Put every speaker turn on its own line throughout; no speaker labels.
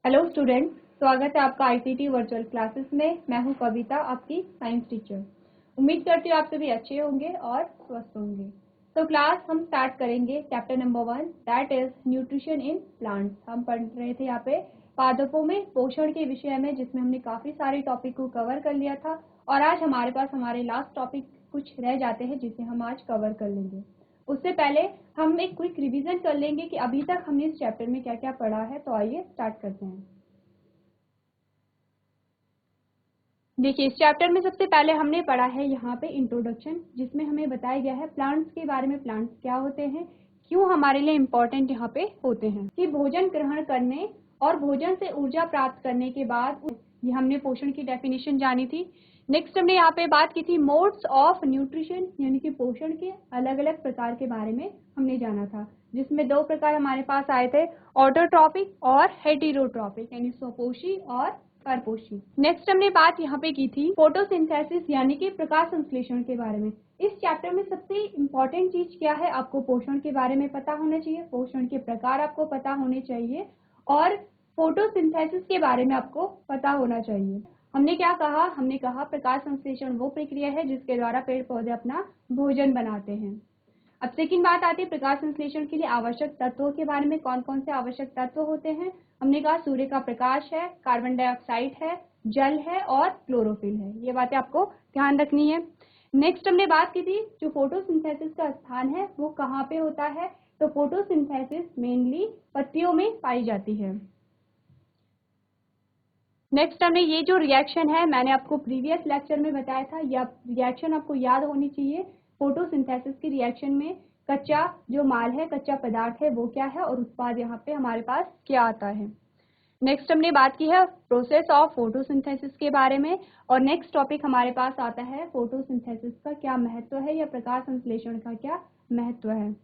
Hello student, स्वागत है आपका आईसीटी वर्चुअल क्लासेस में। मैं हूं कविता, आपकी साइंस टीचर। उम्मीद करती हूँ आप सभी अच्छे होंगे और स्वस्थ होंगे। तो क्लास हम स्टार्ट करेंगे chapter number 1, that is nutrition in plants. हम पढ़ रहे थे यहाँ पे पादपों में पोषण के विषय में, जिसमें हमने काफी सारे टॉपिक को कवर कर लिया था और आज हमारे पास हमारे लास्ट टॉपिक कुछ रह जाते हैं जिसे हम आज कवर कर लेंगे। उससे पहले हम एक क्विक रिवीजन कर लेंगे कि अभी तक हमने इस चैप्टर में क्या क्या पढ़ा है। तो आइए स्टार्ट करते हैं। देखिए, इस चैप्टर में सबसे पहले हमने पढ़ा है यहाँ पे इंट्रोडक्शन, जिसमें हमें बताया गया है प्लांट्स के बारे में। प्लांट्स क्या होते हैं, क्यों हमारे लिए इम्पोर्टेंट यहाँ पे होते हैं, कि भोजन ग्रहण करने और भोजन से ऊर्जा प्राप्त करने के बाद ये हमने पोषण की डेफिनेशन जानी थी। नेक्स्ट हमने यहाँ पे बात की थी मोड्स ऑफ न्यूट्रिशन, यानी कि पोषण के अलग अलग प्रकार के बारे में हमने जाना था, जिसमें दो प्रकार हमारे पास आए थे, ऑटोट्रॉपिक और हेटेरोट्रॉपिक, यानी स्वपोषी और परपोषी। नेक्स्ट हमने बात यहाँ पे की थी फोटोसिंथेसिस, यानी कि प्रकाश संश्लेषण के बारे में। इस चैप्टर में सबसे इम्पोर्टेंट चीज क्या है, आपको पोषण के बारे में पता होना चाहिए, पोषण के प्रकार आपको पता होने चाहिए और फोटोसिंथेसिस के बारे में आपको पता होना चाहिए। हमने क्या कहा, हमने कहा प्रकाश संश्लेषण वो प्रक्रिया है जिसके द्वारा पेड़ पौधे अपना भोजन बनाते हैं। अब सेकंड बात आती है प्रकाश संश्लेषण के लिए आवश्यक तत्वों के बारे में। कौन कौन से आवश्यक तत्व होते हैं, हमने कहा सूर्य का प्रकाश है, कार्बन डाइऑक्साइड है, जल है और क्लोरोफिल है। ये बातें आपको ध्यान रखनी है। नेक्स्ट हमने बात की थी जो फोटोसिंथेसिस का स्थान है वो कहाँ पे होता है, तो फोटोसिंथेसिस मेनली पत्तियों में पाई जाती है। नेक्स्ट हमने ये जो रिएक्शन है, मैंने आपको प्रीवियस लेक्चर में बताया था, यह रिएक्शन आपको याद होनी चाहिए। फोटोसिंथेसिस की रिएक्शन में कच्चा जो माल है, कच्चा पदार्थ है, वो क्या है और उत्पाद यहाँ पे हमारे पास क्या आता है। नेक्स्ट हमने बात की है प्रोसेस ऑफ फोटोसिंथेसिस के बारे में और नेक्स्ट टॉपिक हमारे पास आता है फोटोसिंथेसिस का क्या महत्व है या प्रकाश संश्लेषण का क्या महत्व है।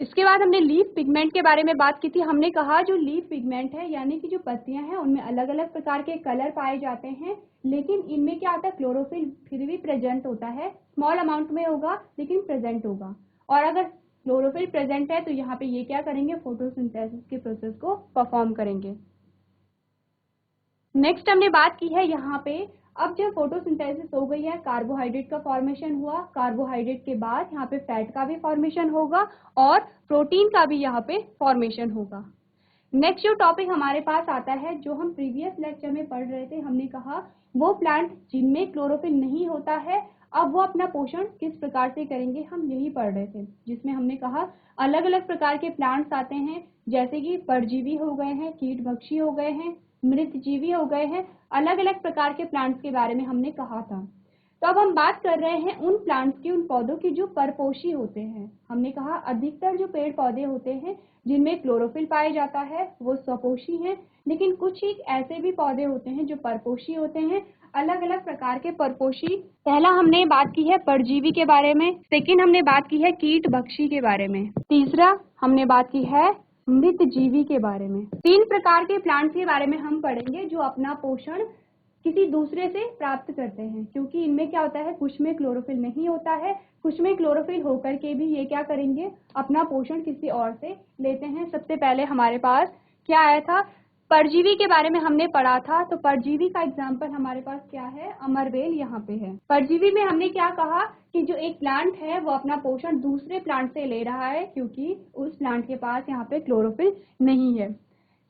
इसके बाद हमने लीफ पिगमेंट के बारे में बात की थी। हमने कहा जो लीफ पिगमेंट है, यानी कि जो पत्तियां हैं, उनमें अलग अलग प्रकार के कलर पाए जाते हैं, लेकिन इनमें क्या होता है, क्लोरोफिल फिर भी प्रेजेंट होता है, स्मॉल अमाउंट में होगा लेकिन प्रेजेंट होगा। और अगर क्लोरोफिल प्रेजेंट है तो यहाँ पे ये क्या करेंगे, फोटोसिंथेसिस के प्रोसेस को परफॉर्म करेंगे। नेक्स्ट हमने बात की है यहाँ पे, अब जब फोटोसिंथेसिस हो गई है, कार्बोहाइड्रेट का फॉर्मेशन हुआ, कार्बोहाइड्रेट के बाद यहाँ पे फैट का भी फॉर्मेशन होगा और प्रोटीन का भी यहाँ पे फॉर्मेशन होगा। नेक्स्ट जो टॉपिक हमारे पास आता है, जो हम प्रीवियस लेक्चर में पढ़ रहे थे, हमने कहा वो प्लांट जिनमें क्लोरोफिल नहीं होता है, अब वो अपना पोषण किस प्रकार से करेंगे, हम यही पढ़ रहे थे, जिसमें हमने कहा अलग अलग प्रकार के प्लांट्स आते हैं, जैसे कि परजीवी हो गए हैं, कीट भक्षी हो गए हैं, मृत जीवी हो गए हैं, अलग अलग प्रकार के प्लांट्स के बारे में हमने कहा था। तो अब हम बात कर रहे हैं उन प्लांट्स की, उन पौधों की जो परपोषी होते हैं। हमने कहा अधिकतर जो पेड़ पौधे होते हैं जिनमें क्लोरोफिल पाया जाता है वो स्वपोषी हैं, लेकिन कुछ ही ऐसे भी पौधे होते हैं जो परपोषी होते हैं। अलग अलग प्रकार के परपोषी, पहला हमने बात की है परजीवी के बारे में, सेकंड हमने बात की है कीट भक्षी के बारे में, तीसरा हमने बात की है मृत जीवी के बारे में। तीन प्रकार के प्लांट्स के बारे में हम पढ़ेंगे जो अपना पोषण किसी दूसरे से प्राप्त करते हैं, क्योंकि इनमें क्या होता है, कुछ में क्लोरोफिल नहीं होता है, कुछ में क्लोरोफिल होकर के भी ये क्या करेंगे, अपना पोषण किसी और से लेते हैं। सबसे पहले हमारे पास क्या आया था, परजीवी के बारे में हमने पढ़ा था। तो परजीवी का एग्जाम्पल हमारे पास क्या है, अमरवेल यहाँ पे है। परजीवी में हमने क्या कहा कि जो एक प्लांट है वो अपना पोषण दूसरे प्लांट से ले रहा है, क्योंकि उस प्लांट के पास यहाँ पे क्लोरोफिल नहीं है।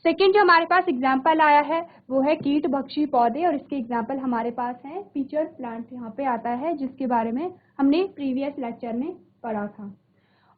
सेकेंड जो हमारे पास एग्जाम्पल आया है वो है कीट भक्षी पौधे, और इसके एग्जाम्पल हमारे पास है फीचर प्लांट यहाँ पे आता है, जिसके बारे में हमने प्रीवियस लेक्चर में पढ़ा था।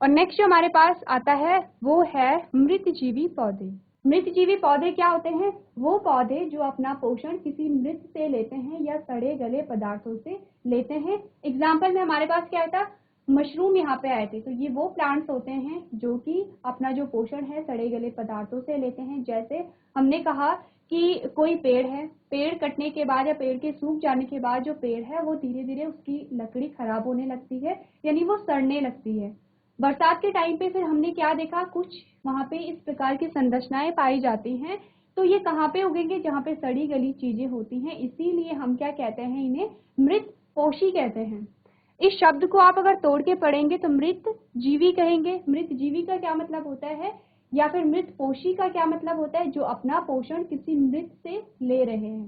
और नेक्स्ट जो हमारे पास आता है वो है मृत जीवी पौधे। मृत जीवी पौधे क्या होते हैं, वो पौधे जो अपना पोषण किसी मृत से लेते हैं या सड़े गले पदार्थों से लेते हैं। एग्जाम्पल में हमारे पास क्या था, मशरूम यहाँ पे आए थे। तो ये वो प्लांट्स होते हैं जो कि अपना जो पोषण है सड़े गले पदार्थों से लेते हैं। जैसे हमने कहा कि कोई पेड़ है, पेड़ कटने के बाद या पेड़ के सूख जाने के बाद जो पेड़ है वो धीरे धीरे उसकी लकड़ी खराब होने लगती है, यानी वो सड़ने लगती है। बरसात के टाइम पे फिर हमने क्या देखा, कुछ वहाँ पे इस प्रकार की संरचनाएं पाई जाती हैं। तो ये कहाँ पे उगेंगे, जहाँ पे सड़ी गली चीजें होती हैं, इसीलिए हम क्या कहते हैं, इन्हें मृत पोषी कहते हैं। इस शब्द को आप अगर तोड़ के पढ़ेंगे तो मृत जीवी कहेंगे। मृत जीवी का क्या मतलब होता है या फिर मृत पोषी का क्या मतलब होता है, जो अपना पोषण किसी मृत से ले रहे हैं।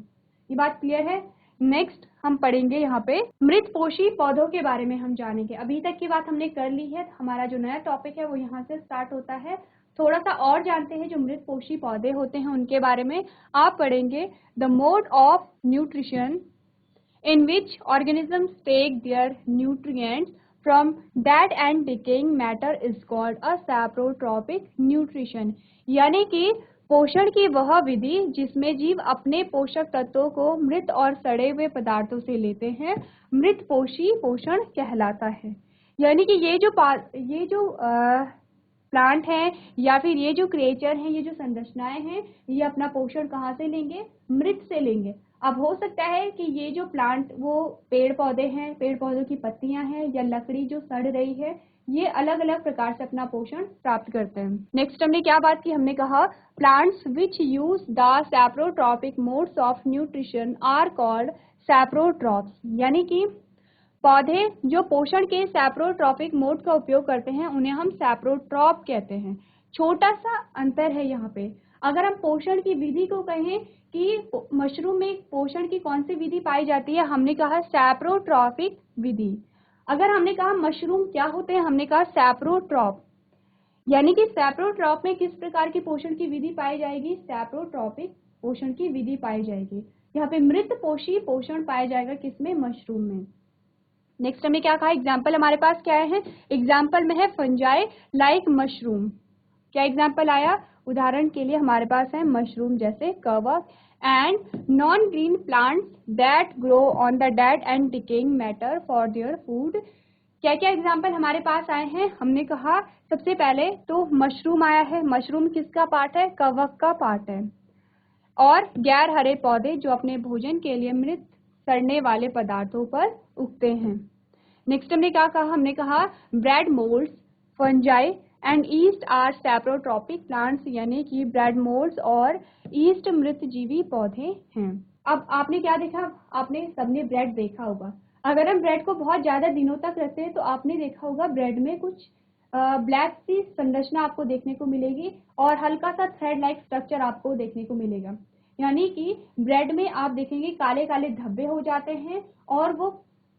ये बात क्लियर है। नेक्स्ट हम पढ़ेंगे यहाँ पे मृत पोषी पौधों के बारे में हम जानेंगे। अभी तक की बात हमने कर ली है, हमारा जो नया टॉपिक है वो यहाँ से स्टार्ट होता है। थोड़ा सा और जानते हैं जो मृत पोषी पौधे होते हैं उनके बारे में। आप पढ़ेंगे the mode of nutrition in which organisms take their nutrients from dead and decaying matter is called a saprotrophic nutrition। यानी कि पोषण की वह विधि जिसमें जीव अपने पोषक तत्वों को मृत और सड़े हुए पदार्थों से लेते हैं, मृत पोषी पोषण कहलाता है। यानी कि ये जो प्लांट हैं या फिर ये जो क्रिएचर हैं, ये जो संरचनाएं हैं, ये अपना पोषण कहाँ से लेंगे, मृत से लेंगे। अब हो सकता है कि ये जो प्लांट वो पेड़ पौधे हैं, पेड़ पौधों की पत्तियां हैं या लकड़ी जो सड़ रही है, ये अलग अलग प्रकार से अपना पोषण प्राप्त करते हैं। नेक्स्ट हमने क्या बात की, हमने कहा plants which use the saprotrophic modes of nutrition are called saprotrophs. यानी कि पौधे जो पोषण के सैप्रोट्रॉपिक मोड का उपयोग करते हैं उन्हें हम सैप्रोट्रॉप कहते हैं। छोटा सा अंतर है यहाँ पे। अगर हम पोषण की विधि को कहें कि मशरूम में पोषण की कौन सी विधि पाई जाती है, हमने कहा सैप्रोट्रॉपिक विधि। अगर हमने कहा मशरूम क्या होते हैं, हमने कहा सैप्रोट्रॉप। यानी कि सैप्रोट्रॉप में किस प्रकार की पोषण की विधि पाई जाएगी, सैप्रोट्रॉपिक पोषण की विधि पाई जाएगी। यहाँ पे मृत पोषी पोषण पाया जाएगा किसमें, मशरूम में। नेक्स्ट हमने क्या कहा, एग्जाम्पल हमारे पास क्या है, एग्जाम्पल में है फंजाई लाइक मशरूम। क्या एग्जाम्पल आया, उदाहरण के लिए हमारे पास है मशरूम जैसे कवक and non green plants that grow on the dead and decaying matter for their food. क्या क्या एग्जाम्पल हमारे पास आए हैं, हमने कहा सबसे पहले तो मशरूम आया है। मशरूम किसका पार्ट है, कवक का पार्ट है। और गैर हरे पौधे जो अपने भोजन के लिए मृत सड़ने वाले पदार्थों पर उगते हैं। नेक्स्ट हमने क्या कहा, हमने कहा bread moulds, fungi and yeast are saprotrophic plants. यानी कि ब्रेड मोल्ड्स और ईस्ट मृत जीवी पौधे हैं। अब आपने क्या देखा, आपने सबने ब्रेड देखा होगा। अगर हम ब्रेड को बहुत ज्यादा दिनों तक रखते हैं तो आपने देखा होगा ब्रेड में कुछ ब्लैक सी संरचना आपको देखने को मिलेगी और हल्का सा थ्रेड लाइक स्ट्रक्चर आपको देखने को मिलेगा। यानी कि ब्रेड में आप देखेंगे काले काले धब्बे हो जाते हैं और वो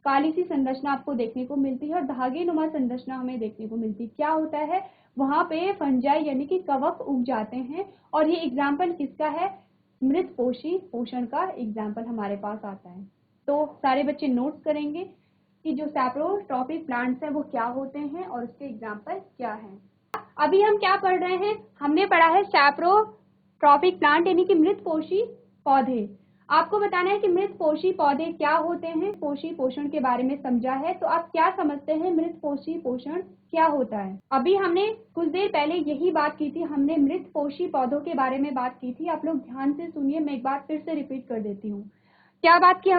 काली सी संरचना आपको देखने को मिलती है और धागे नुमा संरचना हमें देखने को मिलती है। क्या होता है, वहां पे फंजाई यानी कि कवक उग जाते हैं। और ये एग्जाम्पल किसका है, मृत पोषी पोषण का एग्जाम्पल हमारे पास आता है। तो सारे बच्चे नोट्स करेंगे कि जो सैप्रोट्रॉपिक प्लांट्स हैं वो क्या होते हैं और उसके एग्जाम्पल क्या हैं। अभी हम क्या पढ़ रहे हैं, हमने पढ़ा है सैप्रोट्रॉपिक प्लांट यानी कि मृत पोषी पौधे। आपको बताना है कि मृत पोषी पौधे क्या होते हैं। पोषी पोषण के बारे में समझा है, तो आप क्या समझते हैं मृत पोषी पोषण क्या होता है। अभी हमने कुछ देर पहले यही बात की थी, हमने मृत पोषी पौधों के बारे में बात की थी। आप लोग ध्यान से सुनिए, मैं एक बार फिर से रिपीट कर देती हूँ। क्या बात की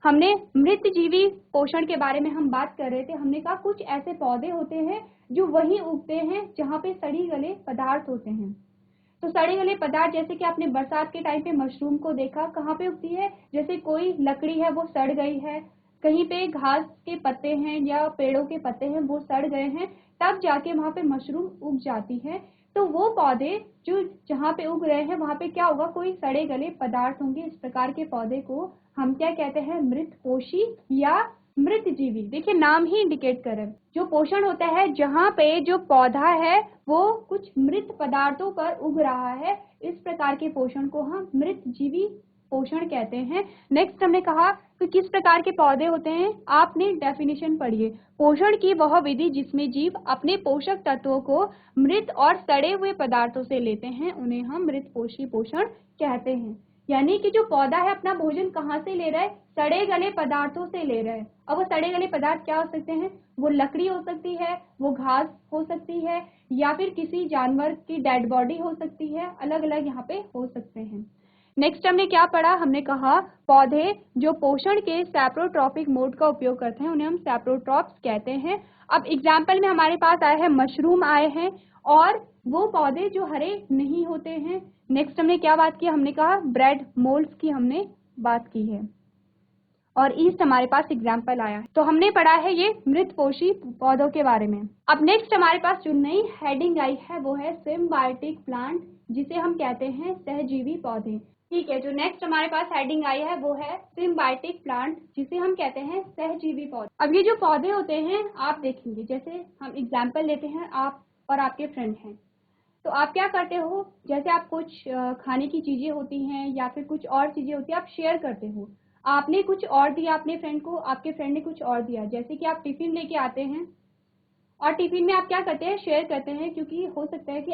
हमने मृत जीवी पोषण के बारे में हम बात कर रहे थे। हमने कहा कुछ ऐसे पौधे होते हैं जो वहीं उगते हैं जहाँ पे सड़ी गले पदार्थ होते हैं। तो सड़े गले पदार्थ जैसे कि आपने बरसात के टाइम पे मशरूम को देखा, कहाँ पे उगती है, जैसे कोई लकड़ी है वो सड़ गई है, कहीं पे घास के पत्ते हैं या पेड़ों के पत्ते हैं वो सड़ गए हैं, तब जाके वहां पे मशरूम उग जाती है। तो वो पौधे जो जहाँ पे उग रहे हैं वहां पे क्या होगा, कोई सड़े गले पदार्थ होंगे। इस प्रकार के पौधे को हम क्या कहते हैं, मृत पोषी या मृत जीवी। देखिए नाम ही इंडिकेट करे, जो पोषण होता है जहाँ पे जो पौधा है वो कुछ मृत पदार्थों पर उग रहा है, इस प्रकार के पोषण को हम मृत जीवी पोषण कहते हैं। नेक्स्ट हमने कहा कि किस प्रकार के पौधे होते हैं, आपने डेफिनेशन पढ़िए। पोषण की वह विधि जिसमें जीव अपने पोषक तत्वों को मृत और सड़े हुए पदार्थों से लेते हैं, उन्हें हम मृत पोषी पोषण कहते हैं। यानी कि जो पौधा है अपना भोजन कहाँ से ले रहा है, सड़े गले पदार्थों से ले रहा है। अब वो सड़े गले पदार्थ क्या हो सकते हैं, वो लकड़ी हो सकती है, वो घास हो सकती है, या फिर किसी जानवर की डेड बॉडी हो सकती है। अलग अलग यहाँ पे हो सकते हैं। नेक्स्ट हमने क्या पढ़ा, हमने कहा पौधे जो पोषण के सैप्रोट्रॉपिक मोड का उपयोग करते हैं उन्हें हम सैप्रोट्रॉप्स कहते हैं। अब एग्जाम्पल में हमारे पास आए हैं मशरूम आए हैं और वो पौधे जो हरे नहीं होते हैं। नेक्स्ट हमने क्या बात की, हमने कहा ब्रेड मोल्ड्स की हमने बात की है। और ईस्ट हमारे पास एग्जाम्पल आया है। तो हमने पढ़ा है ये मृतपोषी पौधों के बारे में। अब नेक्स्ट हमारे पास जो नई हेडिंग आई है वो है सिम्बायोटिक प्लांट, जिसे हम कहते हैं सहजीवी पौधे। ठीक है, जो नेक्स्ट हमारे पास हेडिंग आई है वो है सिम्बायोटिक प्लांट, जिसे हम कहते हैं सहजीवी पौधे। अब ये जो पौधे होते हैं आप देखेंगे, जैसे हम एग्जाम्पल लेते हैं, आप और आपके फ्रेंड हैं, तो आप क्या करते हो, जैसे आप कुछ खाने की चीजें होती हैं या फिर कुछ और चीजें होती हैं, आप शेयर करते हो। आपने कुछ और दिया अपने फ्रेंड को, आपके फ्रेंड ने कुछ और दिया। जैसे कि आप टिफिन लेके आते हैं और टिफिन में आप क्या करते हैं, शेयर करते हैं, क्योंकि हो सकता है कि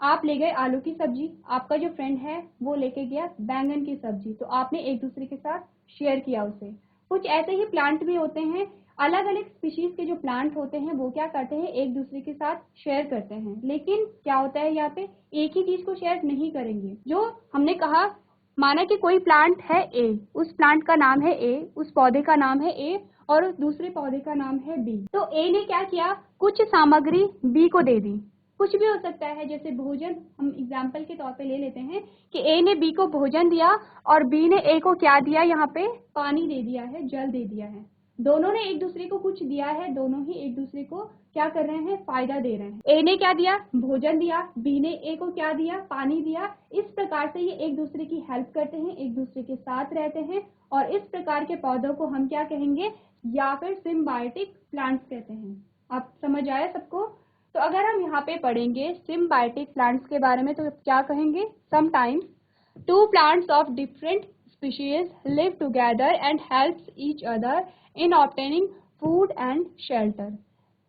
आप ले गए आलू की सब्जी, आपका जो फ्रेंड है वो लेके गया बैंगन की सब्जी, तो आपने एक दूसरे के साथ शेयर किया उसे। कुछ ऐसे ही प्लांट भी होते हैं, अलग अलग स्पीशीज के जो प्लांट होते हैं वो क्या करते हैं, एक दूसरे के साथ शेयर करते हैं। लेकिन क्या होता है, यहाँ पे एक ही चीज को शेयर नहीं करेंगे। जो हमने कहा, माना कि कोई प्लांट है ए, उस प्लांट का नाम है ए, उस पौधे का नाम है ए और उस दूसरे पौधे का नाम है बी। तो ए ने क्या किया, कुछ सामग्री बी को दे दी। कुछ भी हो सकता है, जैसे भोजन, हम एग्जाम्पल के तौर पे ले लेते हैं कि ए ने बी को भोजन दिया और बी ने ए को क्या दिया, यहाँ पे पानी दे दिया है, जल दे दिया है। दोनों ने एक दूसरे को कुछ दिया है, दोनों ही एक दूसरे को क्या कर रहे हैं, फायदा दे रहे हैं। ए ने क्या दिया, भोजन दिया, बी ने ए को क्या दिया, पानी दिया। इस प्रकार से ये एक दूसरे की हेल्प करते हैं, एक दूसरे के साथ रहते हैं, और इस प्रकार के पौधों को हम क्या कहेंगे, या फिर सिम्बायोटिक प्लांट्स कहते हैं। आप समझ आया सबको? तो अगर हम यहाँ पे पढ़ेंगे सिम्बायोटिक प्लांट्स के बारे में तो क्या कहेंगे, sometimes two plants of different species live together and helps each other in obtaining food and shelter।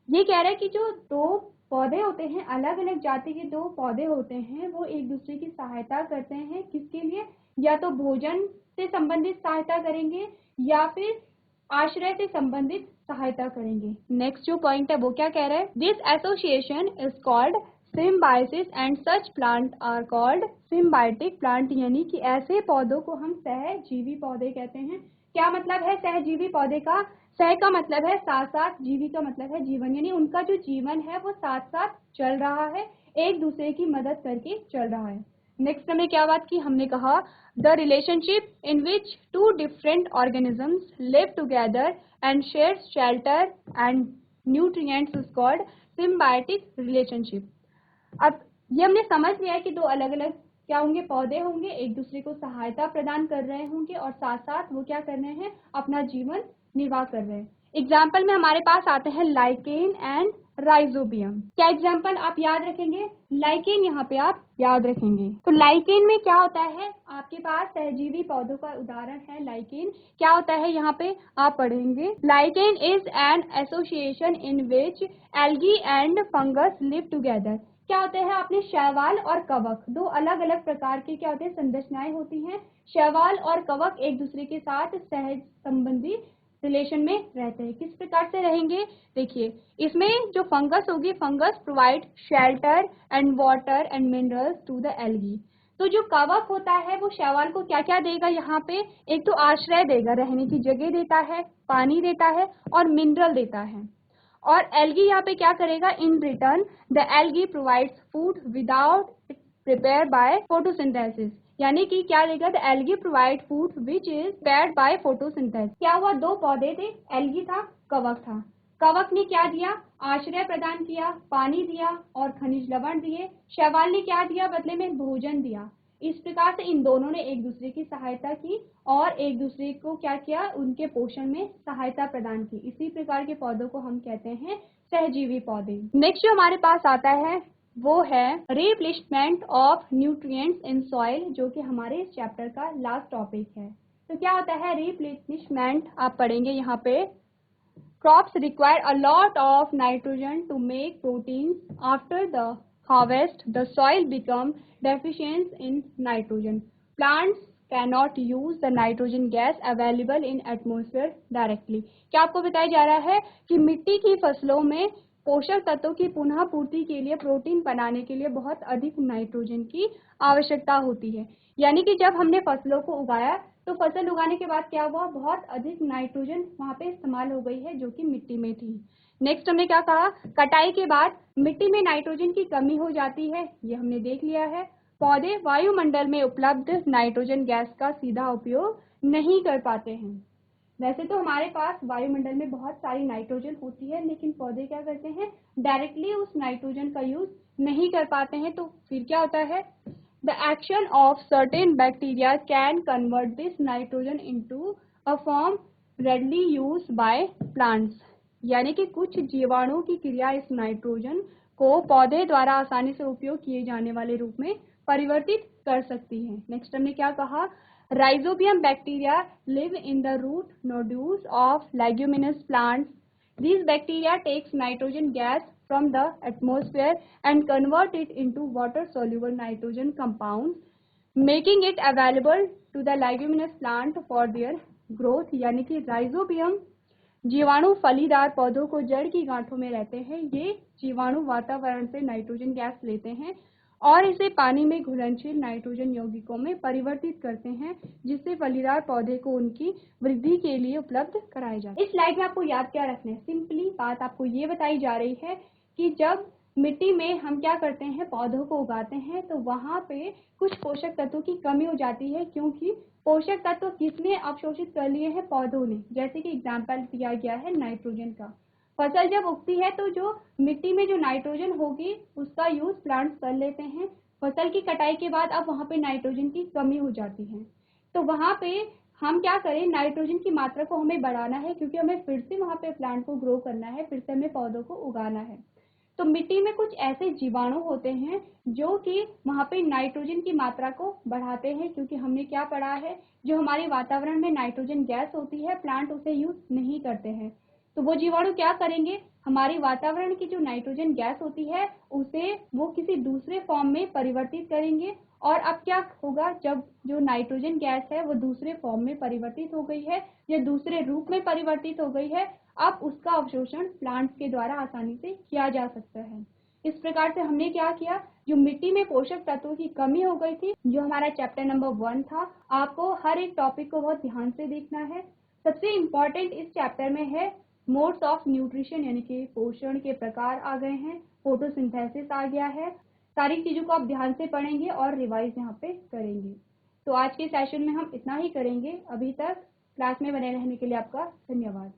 ये कह रहा है कि जो दो पौधे होते हैं, अलग अलग जाति के दो पौधे होते हैं, वो एक दूसरे की सहायता करते हैं। किसके लिए, या तो भोजन से संबंधित सहायता करेंगे या फिर आश्रय से संबंधित सहायता करेंगे। नेक्स्ट जो पॉइंट है वो क्या कह रहा है, this association is called symbiosis and such plant are called symbiotic plant. यानी कि ऐसे पौधों को हम सहजीवी पौधे कहते हैं। क्या मतलब है सहजीवी पौधे का, सह का मतलब है साथ साथ, जीवी का मतलब है जीवन, यानी उनका जो जीवन है वो साथ साथ चल रहा है, एक दूसरे की मदद करके चल रहा है। नेक्स्ट हमने क्या बात की, हमने कहा the relationship in which two different organisms live together and share shelter and nutrients is called symbiotic relationship. अब ये हमने समझ लिया है कि दो अलग अलग क्या होंगे, पौधे होंगे, एक दूसरे को सहायता प्रदान कर रहे होंगे और साथ साथ वो क्या कर रहे हैं, अपना जीवन निर्वाह कर रहे हैं। एग्जाम्पल में हमारे पास आते हैं लाइकेन एंड राइजोबियम। क्या एग्जाम्पल आप याद रखेंगे, लाइकेन यहाँ पे आप याद रखेंगे। तो लाइकेन में क्या होता है, आपके पास सहजीवी पौधों का उदाहरण है लाइकेन। क्या होता है यहाँ पे आप पढ़ेंगे, lichen is an association in which algae and fungus live together. क्या होते हैं, आपने शैवाल और कवक, दो अलग अलग प्रकार की क्या होते हैं, संरचनाएं होती हैं। शैवाल और कवक एक दूसरे के साथ सहज संबंधी रिलेशन में रहते हैं। किस प्रकार से रहेंगे, देखिए इसमें जो फंगस होगी, fungus provide shelter and water and minerals to the algae. तो जो कवक होता है वो शैवाल को क्या क्या देगा, यहाँ पे एक तो आश्रय देगा, रहने की जगह देता है, पानी देता है और मिनरल देता है। और एल्गी यहाँ पे क्या करेगा, in return the algae provides food without prepare by photosynthesis. यानी कि क्या देगा, the algae provide food which is prepared by photosynthesis. क्या हुआ, दो पौधे थे, एल्गी था, कवक था। कवक ने क्या दिया, आश्रय प्रदान किया, पानी दिया और खनिज लवण दिए। शैवाल ने क्या दिया, बदले में भोजन दिया। इस प्रकार से इन दोनों ने एक दूसरे की सहायता की और एक दूसरे को क्या किया, उनके पोषण में सहायता प्रदान की। इसी प्रकार के पौधों को हम कहते हैं सहजीवी पौधे। नेक्स्ट जो हमारे पास आता है वो है replacement of nutrients in soil, जो कि हमारे इस चैप्टर का लास्ट टॉपिक है। तो क्या होता है रिप्लेसमेंट, आप पढ़ेंगे यहाँ पे, crops require a lot of nitrogen to make proteins. After the harvest the soil become deficient in nitrogen. Plants cannot use the nitrogen gas available in atmosphere directly। क्या आपको बताया जा रहा है कि मिट्टी की फसलों में पोषक तत्वों की पुनः पूर्ति के लिए, प्रोटीन बनाने के लिए बहुत अधिक नाइट्रोजन की आवश्यकता होती है। यानी कि जब हमने फसलों को उगाया तो फसल उगाने के बाद क्या हुआ, बहुत अधिक नाइट्रोजन वहाँ पे इस्तेमाल हो गई है जो कि मिट्टी में थी। नेक्स्ट हमने क्या कहा, कटाई के बाद मिट्टी में नाइट्रोजन की कमी हो जाती है, ये हमने देख लिया है। पौधे वायुमंडल में उपलब्ध नाइट्रोजन गैस का सीधा उपयोग नहीं कर पाते हैं। वैसे तो हमारे पास वायुमंडल में बहुत सारी नाइट्रोजन होती है, लेकिन पौधे क्या करते हैं, डायरेक्टली उस नाइट्रोजन का यूज नहीं कर पाते हैं। तो फिर क्या होता है, the action of certain bacteria can convert this nitrogen into a form readily use by plants, यानी कि कुछ जीवाणुओं की क्रिया इस नाइट्रोजन को पौधे द्वारा आसानी से उपयोग किए जाने वाले रूप में परिवर्तित कर सकती है। नेक्स्ट हमने क्या कहा, Rhizobium bacteria live in the root nodules of leguminous plants. These bacteria takes nitrogen gas from the atmosphere and convert it into water-soluble nitrogen compounds, making it available to the leguminous plant for their growth. यानी कि rhizobium जीवाणु फलीदार पौधों को जड़ की गांठों में रहते हैं। ये जीवाणु वातावरण से नाइट्रोजन गैस लेते हैं और इसे पानी में घुलनशील नाइट्रोजन यौगिकों में परिवर्तित करते हैं, जिससे फलीदार पौधे को उनकी वृद्धि के लिए उपलब्ध कराया जाए। इस स्लाइड में आपको याद क्या रखना है, सिंपली बात आपको ये बताई जा रही है कि जब मिट्टी में हम क्या करते हैं, पौधों को उगाते हैं, तो वहां पे कुछ पोषक तत्वों की कमी हो जाती है, क्योंकि पोषक तत्व किसने अवशोषित कर लिए हैं, पौधों ने। जैसे कि एग्जाम्पल दिया गया है नाइट्रोजन का। फसल जब उगती है तो जो मिट्टी में जो नाइट्रोजन होगी उसका यूज प्लांट्स कर लेते हैं। फसल की कटाई के बाद अब वहां पे नाइट्रोजन की कमी हो जाती है, तो वहां पे हम क्या करें, नाइट्रोजन की मात्रा को हमें बढ़ाना है, क्योंकि हमें फिर से वहां पे प्लांट को ग्रो करना है, फिर से हमें पौधों को उगाना है। तो मिट्टी में कुछ ऐसे जीवाणु होते हैं जो कि वहां पे नाइट्रोजन की मात्रा को बढ़ाते हैं, क्योंकि हमने क्या पढ़ा है, जो हमारे वातावरण में नाइट्रोजन गैस होती है प्लांट उसे यूज नहीं करते हैं। तो वो जीवाणु क्या करेंगे, हमारे वातावरण की जो नाइट्रोजन गैस होती है उसे वो किसी दूसरे फॉर्म में परिवर्तित करेंगे। और अब क्या होगा, जब जो नाइट्रोजन गैस है वो दूसरे फॉर्म में परिवर्तित हो गई है या दूसरे रूप में परिवर्तित हो गई है, अब उसका अवशोषण प्लांट्स के द्वारा आसानी से किया जा सकता है। इस प्रकार से हमने क्या किया, जो मिट्टी में पोषक तत्वों की कमी हो गई थी, जो हमारा चैप्टर नंबर 1 था, आपको हर एक टॉपिक को बहुत ध्यान से देखना है। सबसे इम्पोर्टेंट इस चैप्टर में है मोड्स ऑफ न्यूट्रिशन, यानी कि पोषण के प्रकार आ गए हैं, फोटोसिंथेसिस आ गया है। सारी चीजों को आप ध्यान से पढ़ेंगे और रिवाइज यहाँ पे करेंगे। तो आज के सेशन में हम इतना ही करेंगे। अभी तक क्लास में बने रहने के लिए आपका धन्यवाद।